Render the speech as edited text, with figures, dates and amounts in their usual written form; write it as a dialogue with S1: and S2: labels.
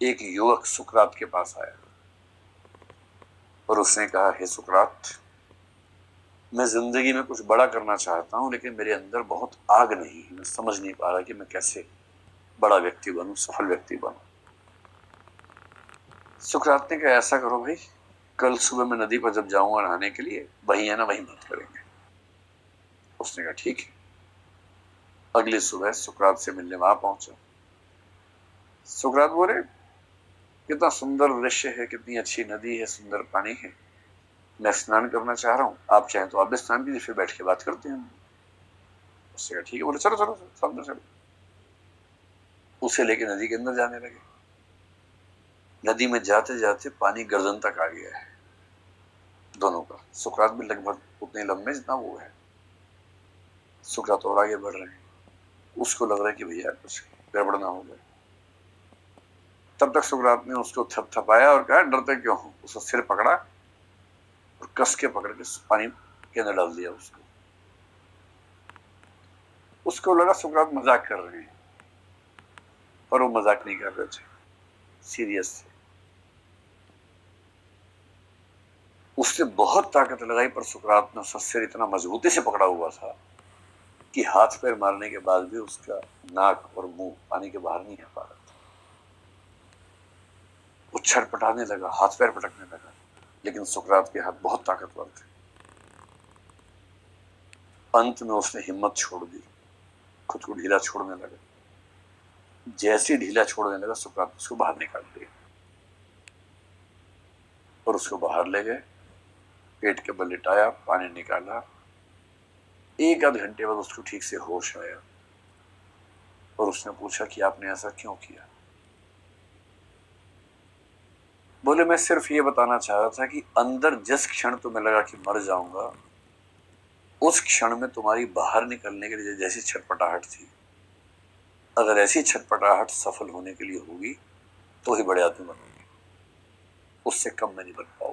S1: एक युवक सुकरात के पास आया और उसने कहा, हे सुकरात, मैं जिंदगी में कुछ बड़ा करना चाहता हूं, लेकिन मेरे अंदर बहुत आग नहीं है। मैं समझ नहीं पा रहा कि मैं कैसे बड़ा व्यक्ति बनूं, सफल व्यक्ति बनूं। सुकरात ने कहा, ऐसा करो भाई, कल सुबह मैं नदी पर जब जाऊंगा नहाने के लिए, वही है ना, वही बात करेंगे। उसने कहा ठीक है। अगली सुबह सुकरात से मिलने वहां पहुंचा। सुकरात बोले, कितना सुंदर दृश्य है, कितनी अच्छी नदी है, सुंदर पानी है, मैं स्नान करना चाह रहा हूँ, आप चाहें तो आप भी स्नान कीजिए, फिर बैठ के बात करते हैं। उससे कहा ठीक है। बोले चलो चलो सब अंदर चलो। उसे लेके नदी के अंदर जाने लगे। नदी में जाते जाते पानी गर्दन तक आ गया है दोनों का। सुकरात भी लगभग उतने लंबे जितना वो है। सुकरात और आगे बढ़ रहे हैं। उसको लग रहा है कि भैया कुछ गड़बड़ ना हो जाए। तब तक सुकरात ने उसको थपथपाया और कहा, डरते क्यों हो। उसका सिर पकड़ा और कस के पकड़ के पानी के अंदर डाल दिया उसको। उसको लगा सुकरात मजाक कर रहे हैं, पर वो मजाक नहीं कर रहे थे, सीरियस थे। उसने बहुत ताकत लगाई, पर सुकरात ने उसका सिर इतना मजबूती से पकड़ा हुआ था कि हाथ पैर मारने के बाद भी उसका नाक और मुंह पानी के बाहर नहीं आ पा रहा था। वो छटपटाने लगा, हाथ पैर पटकने लगा, लेकिन सुकरात के हाथ बहुत ताकतवर थे। अंत में उसने हिम्मत छोड़ दी, खुद को ढीला छोड़ने लगा। जैसे ढीला छोड़ने लगा, सुकरात उसको बाहर निकाल दिया और उसको बाहर ले गए, पेट के बल लिटाया, पानी निकाला। एक आध घंटे बाद उसको ठीक से होश आया और उसने पूछा कि आपने ऐसा क्यों किया। बोले, मैं सिर्फ ये बताना चाह रहा था कि अंदर जिस क्षण तुम्हें लगा कि मर जाऊंगा, उस क्षण में तुम्हारी बाहर निकलने के लिए जैसी छटपटाहट थी, अगर ऐसी छटपटाहट सफल होने के लिए होगी तो ही बड़े आदमी बनोगे, उससे कम में नहीं बन पाओगे।